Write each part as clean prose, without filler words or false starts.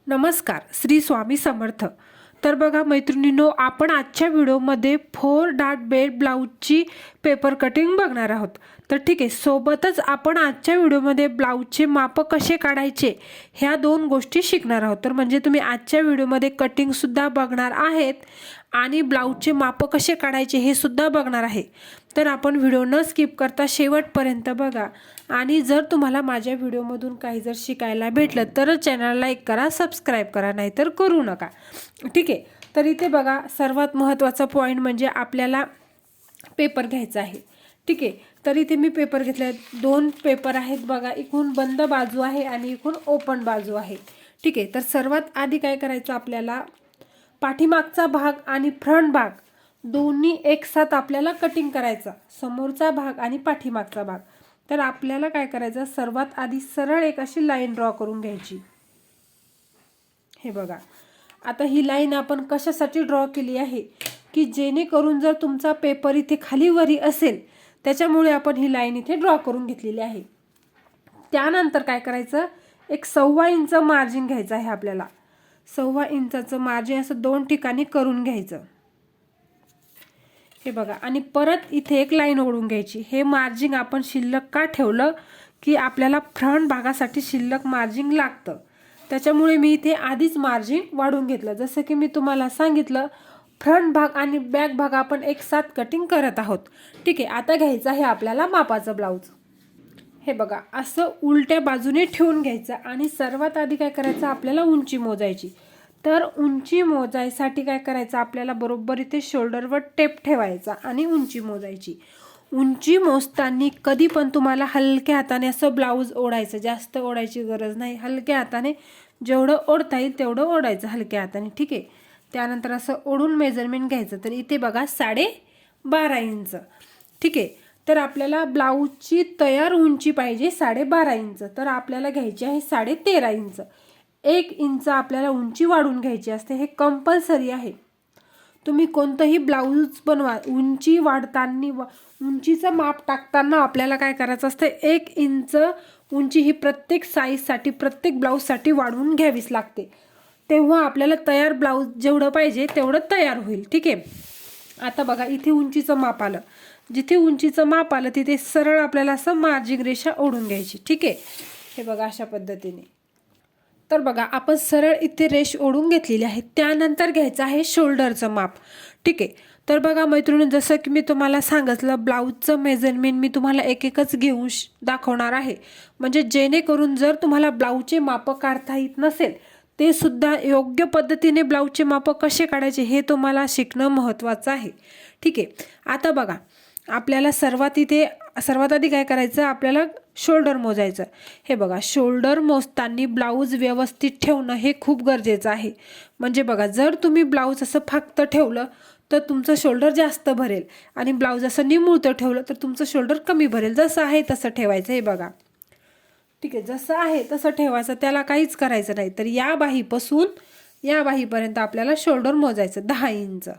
नमस्कार, श्री स्वामी समर्थ। तर बघा मैत्रिणींनो, आपण आजच्या व्हिडिओमध्ये 4 डार्ट बेल्ट ब्लाऊजची पेपर कटिंग बघणार आहोत। तर ठीक आहे, सोबतच आपण आजच्या व्हिडिओमध्ये ब्लाऊजचे माप कसे काढायचे ह्या दोन गोष्टी शिकणार आहोत। तर म्हणजे तुम्ही आजच्या व्हिडिओमध्ये कटिंग सुद्धा बघणार आहेत आणि ब्लाऊजचे माप कसे काढायचे हे सुद्धा बघणार आहे। तर आपण व्हिडिओ न स्किप करता शेवटपर्यंत बघा आणि जर तुम्हाला माझ्या व्हिडिओमधून काही जर शिकायला भेटलं तर चॅनलला लाईक करा, सबस्क्राइब करा, नाहीतर करू नका। ठीक आहे, तर इथे बघा सर्वात महत्त्वाचा पॉइंट म्हणजे आपल्याला पेपर घ्यायचा आहे। ठीक आहे, तर इथे मी पेपर घेतले, दोन पेपर आहेत बघा, इकडून बंद बाजू आहे आणि इकडून ओपन बाजू आहे। ठीक आहे, तर सर्वात आधी काय करायचं, आपल्याला पाठीमागचा भाग आणि फ्रंट भाग दोन्ही एकसाथ आपल्याला कटिंग करायचा, समोरचा भाग आणि पाठीमागचा भाग। तर आपल्याला काय करायचं, सर्वात आधी सरळ एक अशी लाईन ड्रॉ करून घ्यायची। हे बघा, आता ही लाईन आपण कशासाठी ड्रॉ केली आहे की जेणेकरून जर तुमचा पेपर इथे खाली वरी असेल त्याच्यामुळे आपण ही लाईन इथे ड्रॉ करून घेतलेली आहे। त्यानंतर काय करायचं, एक 1.25 इंच मार्जिन घ्यायचं आहे आपल्याला। 1.25 इंचाचं मार्जिन असं दोन ठिकाणी करून घ्यायचं। हे बघा, आणि परत इथे एक लाईन ओढून घ्यायची। हे मार्जिन आपण शिल्लक का ठेवलं की आपल्याला फ्रंट भागासाठी शिल्लक मार्जिन लागतं, त्याच्यामुळे मी इथे आधीच मार्जिन वाढवून घेतलं। जसं की मी तुम्हाला सांगितलं, फ्रंट भाग आणि बॅक भाग आपण एक साथ कटिंग करत आहोत। ठीक आहे, आता घ्यायचं आहे आपल्याला मापाचं ब्लाऊज। हे बघा, असं उलट्या बाजूने ठेवून घ्यायचं आणि सर्वात आधी काय करायचं, आपल्याला उंची मोजायची। तर उंची मोजायसाठी काय करायचं, आपल्याला बरोबर इथे शोल्डरवर टेप ठेवायचा आणि उंची मोजायची। उंची मोजताना कधी पण तुम्हाला हलक्या हाताने असं ब्लाऊज ओढायचं, जास्त ओढायची गरज नाही, हलक्या हाताने जेवढं ओढता येईल तेवढं ओढायचं हलक्या हाताने। ठीक आहे, त्यानंतर असं ओढून मेजरमेंट घ्यायचं। तर इथे बघा 12.5 इंच। ठीक आहे, तर आपल्याला ब्लाऊजची तयार उंची पाहिजे 12.5 इंच, तर आपल्याला घ्यायची आहे 13.5 इंच। 1 इंच आपल्याला उंची वाढवून घ्यायची असते, हे कंपल्सरी आहे। तुम्ही कोणतंही ब्लाऊज बनवा, उंची वाढताना उंचीचं माप टाकताना आपल्याला काय करायचं असतं, 1 इंच उंची ही प्रत्येक साईजसाठी प्रत्येक ब्लाऊजसाठी वाढवून घ्यावीच लागते, तेव्हा आपल्याला तयार ब्लाऊज जेवढं पाहिजे तेवढं तयार होईल। ठीक आहे, आता बघा इथे उंचीचं माप आलं, जिथे उंचीचं माप आलं तिथे सरळ आपल्याला असं मार्जिन रेषा ओढून घ्यायची। ठीक आहे, हे बघा अशा पद्धतीने। तर बघा आपण सरळ इथे रेष ओढून घेतलेली आहे। त्यानंतर घ्यायचं आहे शोल्डरचं माप। ठीक आहे, तर बघा मैत्रिणी, जसं की मी तुम्हाला सांगितलं, ब्लाऊजचं मेजरमेंट मी तुम्हाला एक एकच घेऊन दाखवणार आहे, म्हणजे जेणेकरून जर तुम्हाला ब्लाऊजचे माप काढता येत नसेल ते सुद्धा योग्य पद्धतीने ब्लाऊजचे माप कसे काढायचे हे तुम्हाला शिकणं महत्त्वाचं आहे। ठीक आहे, आता बघा आपल्याला सर्वात आधी काय करायचं, आपल्याला शोल्डर मोजायचं। हे बघा, शोल्डर मोजताना ब्लाऊज व्यवस्थित ठेवणं हे खूप गरजेचं आहे। म्हणजे बघा, जर तुम्ही ब्लाऊज असं फाकतं ठेवलं तर तुमचं शोल्डर जास्त भरेल आणि ब्लाऊज असं निमुळतं ठेवलं तर तुमचं शोल्डर कमी भरेल। जसं आहे तसं ठेवायचं। हे बघा, ठीक आहे, जसं आहे तसं ठेवायचं, त्याला काहीच करायचं नाही। तर या बाहीपासून या बाहीपर्यंत आपल्याला शोल्डर मोजायचं 10 इंच।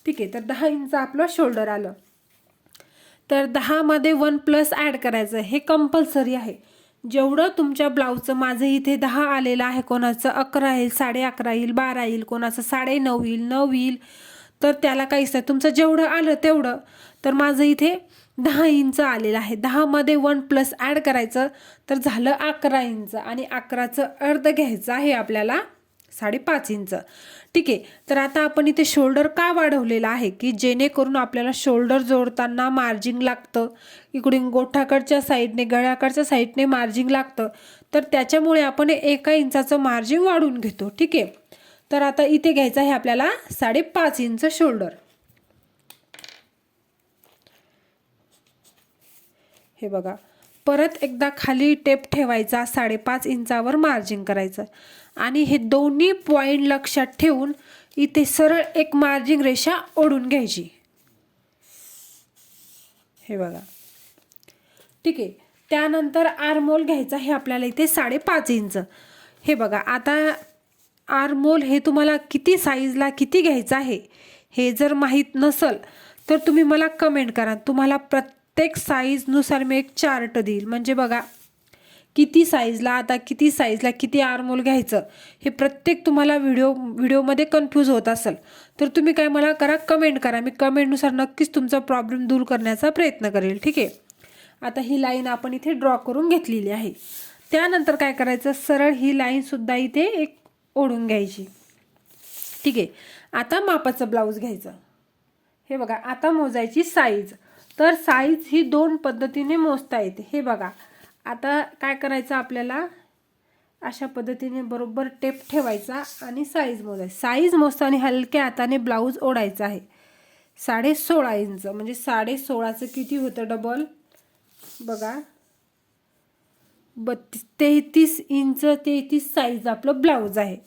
ठीक आहे, तर 10 इंच आपलं शोल्डर आलं, तर 10 मध्ये 1+ ॲड करायचं, हे कंपल्सरी आहे। जेवढं तुमच्या ब्लाऊजचं, माझं इथे 10 आलेलं आहे, कोणाचं 11 येईल, 11.5 येईल, 12 येईल, कोणाचं 9.5 येईल, 9 येईल, तर त्याला काहीच नाही, तुमचं जेवढं आलं तेवढं। तर माझं इथे 10 इंच आलेलं आहे, 10 मध्ये 1+ ॲड करायचं, तर झालं 11 इंच आणि 11चं अर्ध घ्यायचं आहे आपल्याला 5.5 इंच। ठीक आहे, तर आता आपण इथे शोल्डर का वाढवलेलं आहे की जेणेकरून आपल्याला शोल्डर जोडताना मार्जिन लागतं, इकडून गोठाकडच्या साईडने गळ्याकडच्या साईडने मार्जिन लागतं, तर त्याच्यामुळे आपण 1 इंचाचं मार्जिन वाढवून घेतो। ठीक आहे, तर आता इथे घ्यायचं आहे आपल्याला 5.5 इंच शोल्डर। हे बघा, परत एकदा खाली टेप ठेवायचा, 5.5 इंचावर मार्जिन करायचं आणि हे दोन्ही पॉइंट लक्षात ठेवून इथे सरळ एक मार्जिन रेषा ओढून घ्यायची। हे बघा, ठीक आहे, त्यानंतर आर्महोल घ्यायचा आहे आपल्याला इथे 5.5 इंच। हे बघा, आता आर्महोल हे तुम्हाला किती साईजला किती घ्यायचं आहे हे जर माहीत नसेल तर तुम्ही मला कमेंट करा, तुम्हाला प्रत्येक साईजनुसार मी एक चार्ट देईल। म्हणजे बघा, किती साईजला, आता किती साईजला किती आर्महोल घ्यायचं हे प्रत्येक तुम्हाला व्हिडिओमध्ये कन्फ्यूज होत असेल तर तुम्ही काय मला करा, कमेंट करा. मी कमेंटनुसार नक्कीच तुमचा प्रॉब्लेम दूर करण्याचा प्रयत्न करेल. ठीक आहे. आता ही लाईन आपण इथे ड्रॉ करून घेतलेली आहे. त्यानंतर काय करायचं, सरळ ही लाईनसुद्धा इथे एक ओढून घ्यायची. ठीक आहे. आता मापाचं ब्लाऊज घ्यायचं. हे बघा, आता मोजायची साईज. तर साईज ही 2 पद्धतीने मोजता येते. हे बघा, आता काय करायचं आपल्याला, अशा पद्धतीने बरोबर टेप ठेवायचा आणि साईज मोजायची. साईज मोजताना हलक्या हाताने ब्लाऊज ओढायचा आहे. 16.5 इंच म्हणजे 16.5चं किती होतं डबल बघा, 33 इंच 33 साईज आपलं ब्लाऊज आहे.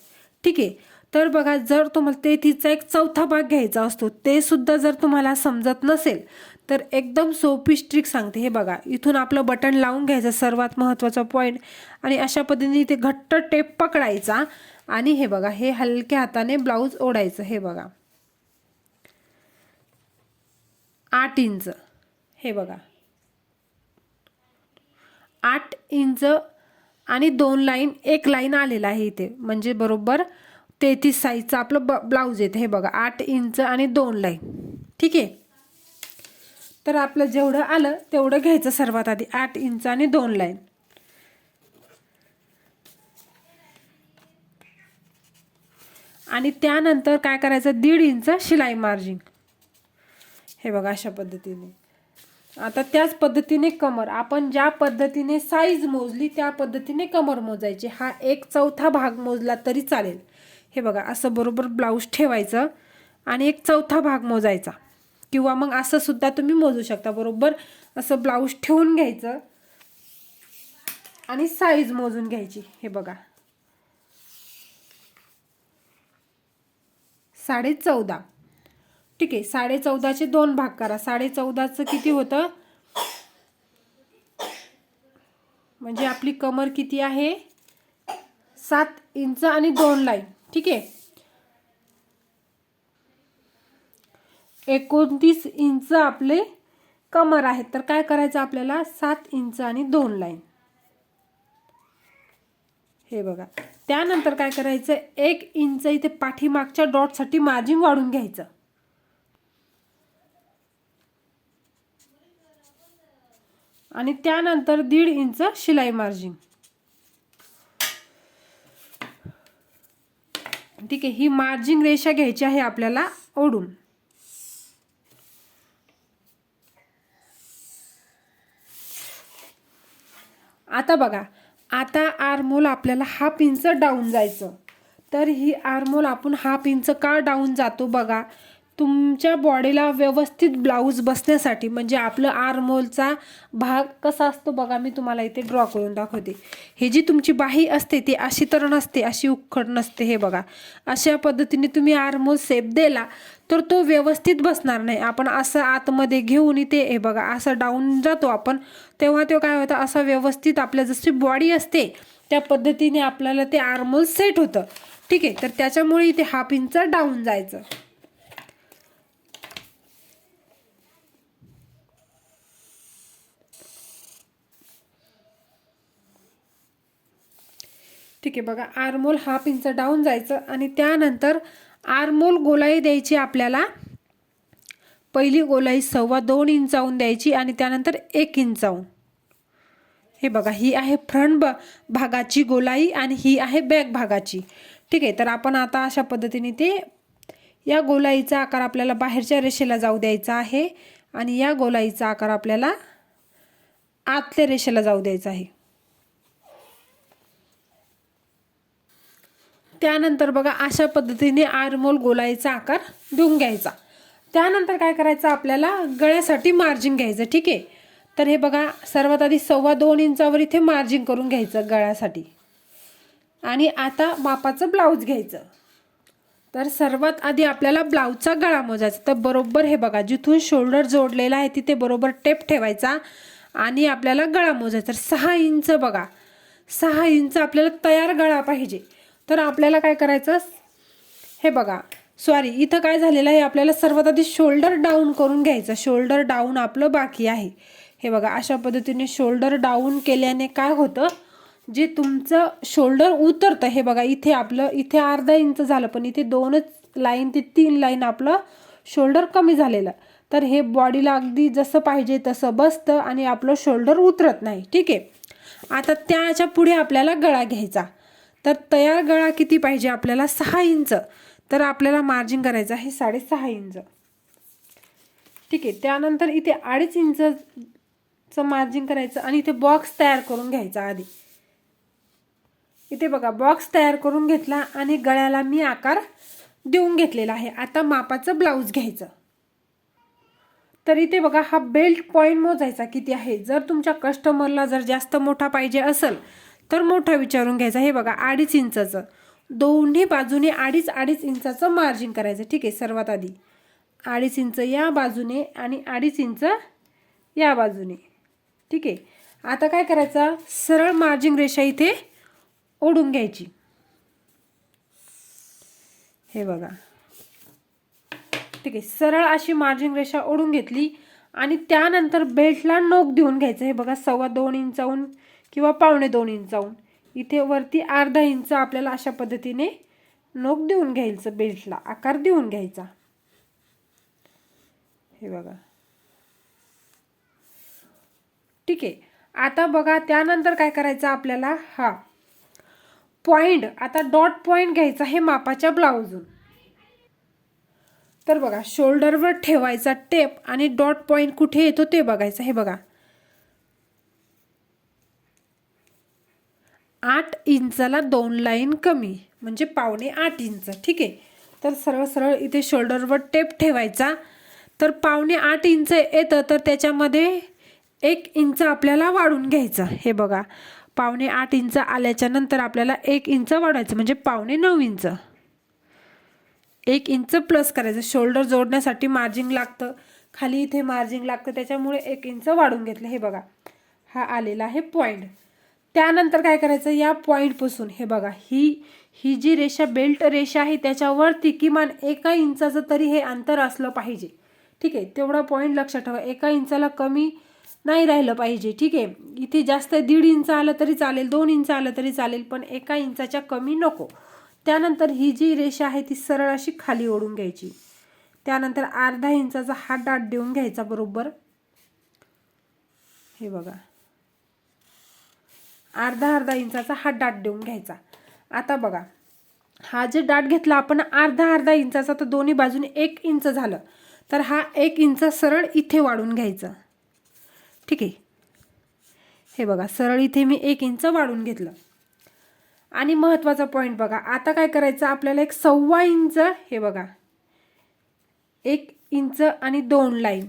ठीक आहे. तर बघा, जर तुम्हाला 33चा एक चौथा भाग घ्यायचा असतो, ते सुद्धा जर तुम्हाला समजत नसेल तर एकदम सोपी ट्रिक सांगते. हे बघा, इथून आपलं बटन लावून घ्यायचं, सर्वात महत्त्वाचा पॉईंट, आणि अशा पद्धतीने ते घट्ट टेप पकडायचा आणि हे बघा, हे हलक्या हाताने ब्लाऊज ओढायचं. हे बघा, 8 इंच, हे बघा 8 इंच आणि 2 लाईन, एक लाईन आलेला आहे इथे, म्हणजे बरोबर 33 साईजचं आपलं ब्लाऊज येतं. हे बघा, 8 इंच आणि 2 लाईन. ठीक आहे. तर आपलं जेवढं आलं तेवढं घ्यायचं सर्वात आधी, 8 इंच आणि 2 लाईन. आणि त्यानंतर काय करायचं, 1.5 इंच शिलाई मार्जिन. हे बघा, अशा पद्धतीने. आता त्याच पद्धतीने कमर, आपण ज्या पद्धतीने साईज मोजली त्या पद्धतीने कमर मोजायची. हा 1/4 भाग मोजला तरी चालेल. हे बघा, असं बरोबर ब्लाऊज ठेवायचं आणि 1/4 भाग मोजायचा, किंवा मग असं सुद्धा तुम्ही मोजू शकता. बरोबर असं ब्लाऊज ठेवून घ्यायचं आणि साईज मोजून घ्यायची. हे बघा, 14.5. ठीक आहे. 14.5चे 2 भाग करा. 14.5चं किती होतं, म्हणजे आपली कमर किती आहे, 7 इंच आणि 2 लाईन. ठीक आहे. 29 इंच आपले कमर आहे. तर काय करायचं आपल्याला, 7 इंच आणि 2 लाईन. हे बघा, त्यानंतर काय करायचं, 1 इंच इथे पाठीमागच्या डॉटसाठी मार्जिन वाढून घ्यायचं. आणि त्यानंतर 1.5 इंच शिलाई मार्जिन. ठीक आहे. ही मार्जिन रेषा घ्यायची आहे आपल्याला ओढून. आता बघा, आता आर्महोल आपल्याला 1/2 इंच डाऊन जायचं. तर ही आर्महोल आपण 1/2 इंच का डाऊन जातो बघा, तुमच्या बॉडीला व्यवस्थित ब्लाऊज बसण्यासाठी. म्हणजे आपलं आर्महोलचा भाग कसा असतो बघा, मी तुम्हाला इथे ड्रॉ करून दाखवते. हे जी तुमची बाही असते ती अशी तर नसते, अशी उखड नसते. हे बघा, अशा पद्धतीने तुम्ही आर्महोल शेप दिला तर तो व्यवस्थित बसणार नाही. आपण असं आतमध्ये घेऊन इथे हे बघा असं डाऊन जातो आपण, तेव्हा तो काय होतं, असा व्यवस्थित आपल्या जशी बॉडी असते त्या पद्धतीने आपल्याला ते आर्महोल सेट होतं. ठीक आहे. तर त्याच्यामुळे इथे 1/2 इंच डाऊन जायचं. ठीक आहे. बघा, आर्महोल 1/2 इंच डाऊन जायचं आणि त्यानंतर आर्महोल गोलाई द्यायची आपल्याला. पहिली गोलाई 2.25 इंचावून द्यायची आणि त्यानंतर 1 इंचावून. हे बघा, ही आहे फ्रंट भागाची गोलाई आणि ही आहे बॅक भागाची. ठीक आहे. तर आपण आता अशा पद्धतीने ते या गोलाईचा आकार आपल्याला बाहेरच्या रेषेला जाऊ द्यायचा आहे आणि या गोलाईचा आकार आपल्याला आतल्या रेषेला जाऊ द्यायचा आहे. त्यानंतर बघा, अशा पद्धतीने आर्महोल गोलाईचा आकार देऊन घ्यायचा. त्यानंतर काय करायचं, आपल्याला गळ्यासाठी मार्जिन घ्यायचं. ठीक आहे. तर हे बघा, सर्वात आधी 2.25 इंचावर इथे मार्जिन करून घ्यायचं गळ्यासाठी. आणि आता मापाचं ब्लाऊज घ्यायचं. तर सर्वात आधी आपल्याला ब्लाऊजचा गळा मोजायचा. तर बरोबर हे बघा, जिथून शोल्डर जोडलेला आहे तिथे बरोबर टेप ठेवायचा आणि आपल्याला गळा मोजायचा. तर 6 इंच बघा, 6 इंच आपल्याला तयार गळा पाहिजे. तर आपल्याला काय करायचं, हे बघा, सॉरी इथं काय झालेलं आहे, आपल्याला सर्वात आधी शोल्डर डाऊन करून घ्यायचं. शोल्डर डाऊन आपलं बाकी आहे. हे बघा, अशा पद्धतीने शोल्डर डाऊन केल्याने काय होतं, जे तुमचं शोल्डर उतरतं, हे बघा इथे आपलं इथे अर्धा इंच झालं, पण इथे 2च लाईन ते 3 लाईन आपलं शोल्डर कमी झालेलं. तर हे बॉडीला अगदी जसं पाहिजे तसं बसतं आणि आपलं शोल्डर उतरत नाही. ठीक आहे. आता त्याच्या पुढे आपल्याला गळा घ्यायचा. तर तयार गळा किती पाहिजे आपल्याला? 6 इंच. तर आपल्याला मार्जिन करायचं आहे 6.5 इंच. ठीक आहे. त्यानंतर इथे 2.5 इंचचं मार्जिन करायचं आणि इथे बॉक्स तयार करून घ्यायचा आधी. इथे बघा बॉक्स तयार करून घेतला आणि गळ्याला मी आकार देऊन घेतलेला आहे. आता मापाचं ब्लाऊज घ्यायचं. तर इथे बघा हा बेल्ट पॉइंट मोजायचा किती आहे. जर तुमच्या कस्टमरला जर जास्त मोठा पाहिजे असेल तर मोठा विचारून घ्यायचा. हे बघा 2.5 इंचाचं, दोन्ही बाजूने 2.5 इंचाचं मार्जिन करायचं. ठीक आहे. सर्वात आधी 2.5 इंच या बाजूने आणि 2.5 इंच या बाजूने. ठीक आहे. आता काय करायचं, सरळ मार्जिन रेषा इथे ओढून घ्यायची. हे बघा. ठीक आहे. सरळ अशी मार्जिन रेषा ओढून घेतली आणि त्यानंतर बेल्टला नोक देऊन घ्यायचं. हे बघा 2.25 इंचाहून किंवा 2.25 इंचाहून इथे वरती अर्धा इंच आपल्याला अशा पद्धतीने नोक देऊन घ्यायचं, बेल्टला आकार देऊन घ्यायचा. हे बघा. ठीक आहे. आता बघा त्यानंतर काय करायचं आपल्याला, हा पॉइंट आता डॉट पॉइंट घ्यायचा हे मापाच्या ब्लाऊजून. तर बघा शोल्डरवर ठेवायचा टेप आणि डॉट पॉइंट कुठे येतो ते बघायचं. हे बघा 8 इंचाला 2 लाईन कमी म्हणजे 7.25 इंच. ठीक आहे. तर सरळ सरळ इथे शोल्डरवर टेप ठेवायचा. तर 7.25 इंच येतं, तर त्याच्यामध्ये 1 इंच आपल्याला वाढून घ्यायचं. हे बघा 7.25 इंच आल्याच्या नंतर आपल्याला 1 इंच वाढवायचं म्हणजे 9.25 इंच. 1 इंच प्लस करायचं. शोल्डर जोडण्यासाठी मार्जिन लागतं, खाली इथे मार्जिन लागतं, त्याच्यामुळे 1 इंच वाढून घेतलं. हे बघा हा आलेला आहे पॉइंट. त्यानंतर काय करायचं, या पॉइंटपासून हे बघा ही जी रेषा बेल्ट रेषा आहे त्याच्यावरती किमान 1 इंचाचं तरी हे अंतर असलं पाहिजे. ठीक आहे. तेवढा पॉइंट लक्षात ठेवा. 1 इंचाला कमी नाही राहिलं पाहिजे. ठीक आहे. इथे जास्त 1.5 इंच आलं तरी चालेल, 2 इंच आलं तरी चालेल, पण 1 इंचाच्या कमी नको. त्यानंतर ही जी रेषा आहे ती सरळ अशी खाली ओढून घ्यायची. त्यानंतर अर्धा इंचाचा हा डाट देऊन घ्यायचा बरोबर. हे बघा अर्धा इंचाचा हा डाट देऊन घ्यायचा. आता बघा हा जे डाट घेतला आपण अर्धा इंचाचा, तर दोन्ही बाजूने 1 इंच झालं. तर हा 1 इंच सरळ इथे वाढून घ्यायचं. ठीक आहे. हे बघा सरळ इथे मी 1 इंच वाढून घेतलं. आणि महत्त्वाचा पॉइंट बघा, आता काय करायचं आपल्याला 1.25 इंच, हे बघा 1 इंच आणि 2 लाईन.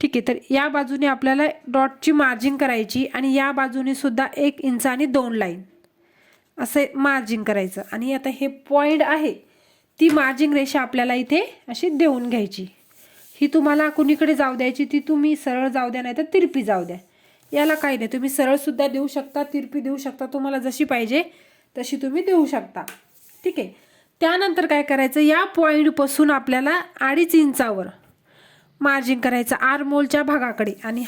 ठीक आहे. तर या बाजूने आपल्याला डॉटची मार्जिन करायची आणि या बाजूने सुद्धा 1 इंच आणि 2 लाईन असे मार्जिन करायचं. आणि आता हे पॉइंट आहे ती मार्जिन रेषा आपल्याला इथे अशी देऊन घ्यायची. ही तुम्हाला कुणीकडे जाऊ द्यायची, ती तुम्ही सरळ जाऊ द्या नाही तर तिरपी जाऊ द्या, याला काही नाही. तुम्ही सरळ सुद्धा देऊ शकता, तिरपी देऊ शकता, तुम्हाला जशी पाहिजे तशी तुम्ही देऊ शकता. ठीक आहे. त्यानंतर काय करायचं, या पॉइंटपासून आपल्याला 2.5 इंचावर मार्जिन करायचं आर्महोलच्या भागाकडे आणि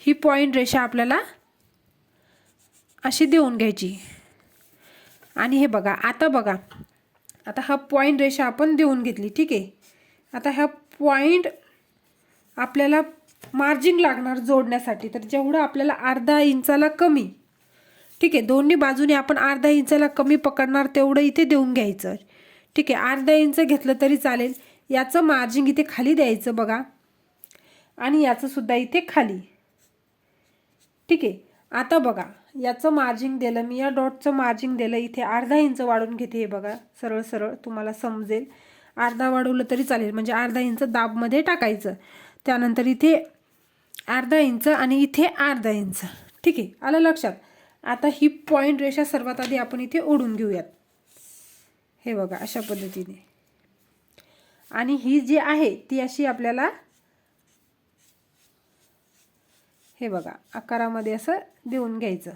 ही पॉइंट रेषा आपल्याला अशी देऊन घ्यायची. आणि हे बघा आता हा पॉइंट रेषा आपण देऊन घेतली. ठीक आहे. आता ह्या पॉइंट आपल्याला मार्जिन लागणार जोडण्यासाठी, तर जेवढं आपल्याला अर्धा इंचाला कमी. ठीक आहे. दोन्ही बाजूने आपण अर्धा इंचाला कमी पकडणार तेवढं इथे देऊन घ्यायचं. ठीक आहे. अर्धा इंच घेतलं तरी चालेल. याचं मार्जिन इथे खाली द्यायचं बघा आणि याचं सुद्धा इथे खाली. ठीक आहे. आता बघा याचं मार्जिन दिलं मी, या डॉटचं मार्जिन दिलं, इथे अर्धा इंच वाढून घेते. हे बघा सरळ सरळ तुम्हाला समजेल. अर्धा वाढवलं तरी चालेल म्हणजे अर्धा इंच दाबमध्ये टाकायचं. त्यानंतर इथे अर्धा इंच आणि इथे अर्धा इंच. ठीक आहे. आलं लक्षात. आता ही पॉइंट रेषा सर्वात आधी आपण इथे ओढून घेऊयात. हे बघा अशा पद्धतीने. आणि ही जी आहे ती अशी आपल्याला हे बघा आकारामध्ये असं देऊन घ्यायचं.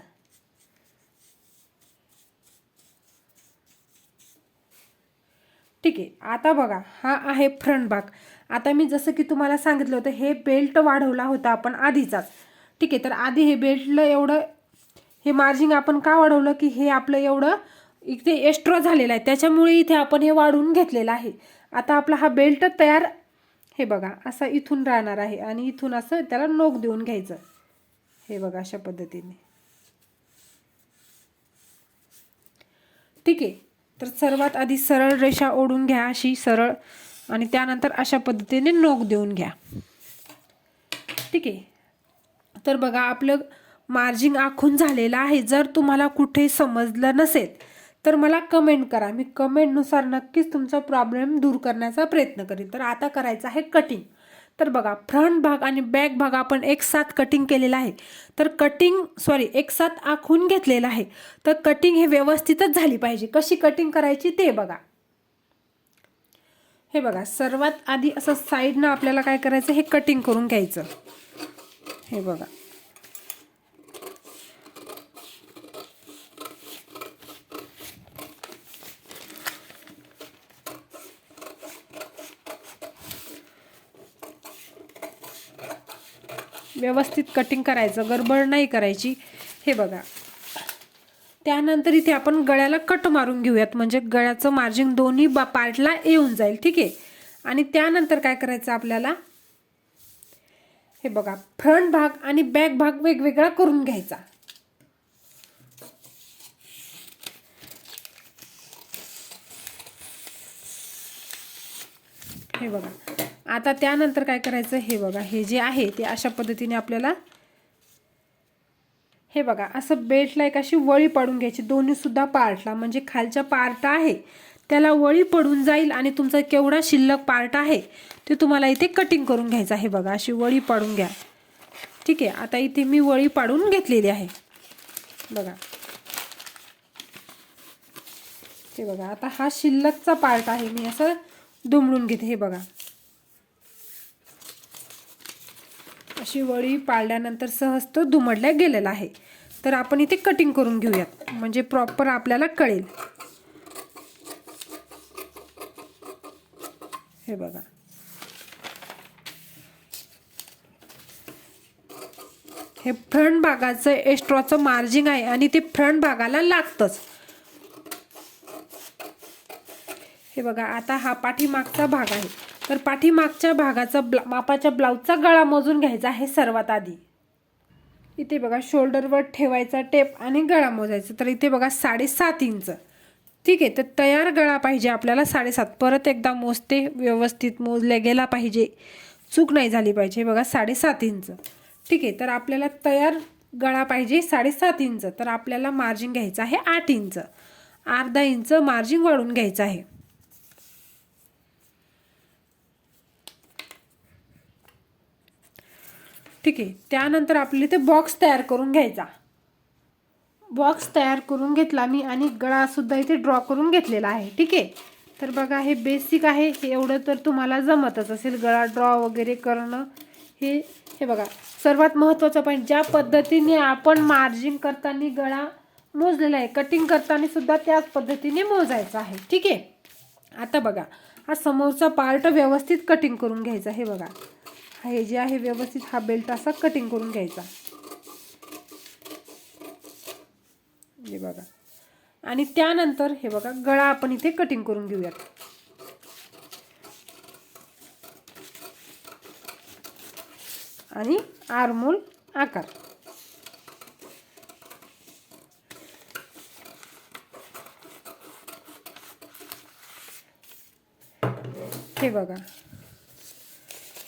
ठीक आहे. आता बघा हा आहे फ्रंट भाग. आता मी जसं की तुम्हाला सांगितलं होतं हे बेल्ट वाढवला होता आपण आधीचाच. ठीक आहे. तर आधी हे बेल्टला एवढं हे मार्जिन आपण का वाढवलं की हे आपलं एवढं इथे एक्स्ट्रा झालेलं आहे, त्याच्यामुळे इथे आपण हे वाढवून घेतलेलं आहे. आता आपला हा बेल्ट तयार, हे बघा असा इथून राहणार आहे आणि इथून असं त्याला नोक देऊन घ्यायचं. हे बघा अशा पद्धतीने. ठीक आहे. तर सर्वात आधी सरळ रेषा ओढून घ्या अशी सरळ, आणि त्यानंतर अशा पद्धतीने नोक देऊन घ्या. ठीक आहे. तर बघा आपलं मार्जिन आखून झालेलं आहे. जर तुम्हाला कुठे समजलं नसेल तर मला कमेंट करा, मी कमेंटनुसार नक्कीच तुमचा प्रॉब्लेम दूर करण्याचा प्रयत्न करीन. तर आता करायचं आहे कटिंग. तर बघा फ्रंट भाग आणि बॅक भाग आपण एक साथ कटिंग केलेला आहे. तर एक साथ आखून घेतलेला आहे. तर कटिंग हे व्यवस्थितच झाली पाहिजे. कशी कटिंग करायची ते बघा. हे बघा सर्वात आधी असं साईडनं आपल्याला काय करायचं, हे कटिंग करून घ्यायचं. हे बघा व्यवस्थित कटिंग करायचं, गडबड नाही करायची. हे बघा त्यानंतर इथे आपण गळ्याला कट मारून घेऊयात, म्हणजे गळ्याचं मार्जिन दोन्ही पार्टला येऊन जाईल. ठीक आहे. आणि त्यानंतर काय करायचं आपल्याला, हे बघा फ्रंट भाग आणि बॅक भाग वेगवेगळा करून घ्यायचा. हे बघा आता त्यानंतर काय करायचं, हे बघा हे जे आहे ते अशा पद्धतीने आपल्याला, हे बघा असं बेल्टला एक अशी वळी पाडून घ्यायची दोन्ही सुद्धा पार्टला, म्हणजे खालच्या पार्ट आहे त्याला वळी पडून जाईल आणि तुमचा केवढा शिल्लक पार्ट आहे ते तुम्हाला इथे कटिंग करून घ्यायचं आहे. बघा अशी वळी पाडून घ्या. ठीक आहे. आता इथे मी वळी पाडून घेतलेली आहे. बघा हे बघा आता हा शिल्लकचा पार्ट आहे, मी असं दुमडून घेते. हे बघा अशी वळी पाडल्यानंतर सहज तो दुमडल्या गेलेला आहे. तर आपण इथे कटिंग करून घेऊयात, म्हणजे प्रॉपर आपल्याला कळेल. हे बघा हे फ्रंट भागाचं एक्स्ट्राचं मार्जिन आहे आणि ते फ्रंट भागाला लागतंच. हे बघा आता हा पाठीमागचा भाग आहे. तर पाठीमागच्या भागाचा मापाच्या ब्लाऊजचा गळा मोजून घ्यायचा आहे सर्वात आधी. इथे बघा शोल्डरवर ठेवायचा टेप आणि गळा मोजायचा. तर इथे बघा 7.5 इंच. ठीक आहे. तर तयार गळा पाहिजे आपल्याला 7.5. परत एकदा मोजते, व्यवस्थित मोजल्या गेला पाहिजे, चूक नाही झाली पाहिजे. बघा 7.5 इंच. ठीक आहे. तर आपल्याला तयार गळा पाहिजे 7.5 इंच. तर आपल्याला मार्जिन घ्यायचं आहे 8 इंच. अर्धा इंच मार्जिन वाढून घ्यायचं आहे. ठीक आहे. त्यानंतर आपल्याला इथे बॉक्स तयार करून घ्यायचा. बॉक्स तयार करून घेतला मी आणि गळा सुद्धा इथे ड्रॉ करून घेतलेला आहे. ठीक आहे. तर बघा हे बेसिक आहे, हे एवढं तर तुम्हाला जमतच असेल गळा ड्रॉ वगैरे करणं. हे बघा सर्वात महत्त्वाचं पॉईंट, ज्या पद्धतीने आपण मार्जिन करताना गळा मोजलेला आहे, कटिंग करताना सुद्धा त्याच पद्धतीने मोजायचं आहे. ठीक आहे. आता बघा हा समोरचा पार्ट व्यवस्थित कटिंग करून घ्यायचा. हे बघा हे जे आहे व्यवस्थित हा बेल्ट असा कटिंग करून घ्यायचा. हे बघा आणि त्यानंतर हे बघा गळा आपण इथे कटिंग करून घेऊयात. आणि आर्महोल आकार. हे बघा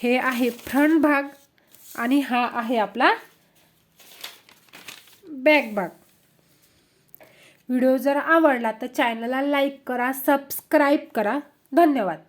हे आहे फ्रंट भाग आणि हा आहे आपला बॅक भाग. व्हिडिओ जर आवडला तर चॅनलला लाईक करा, सबस्क्राईब करा. धन्यवाद.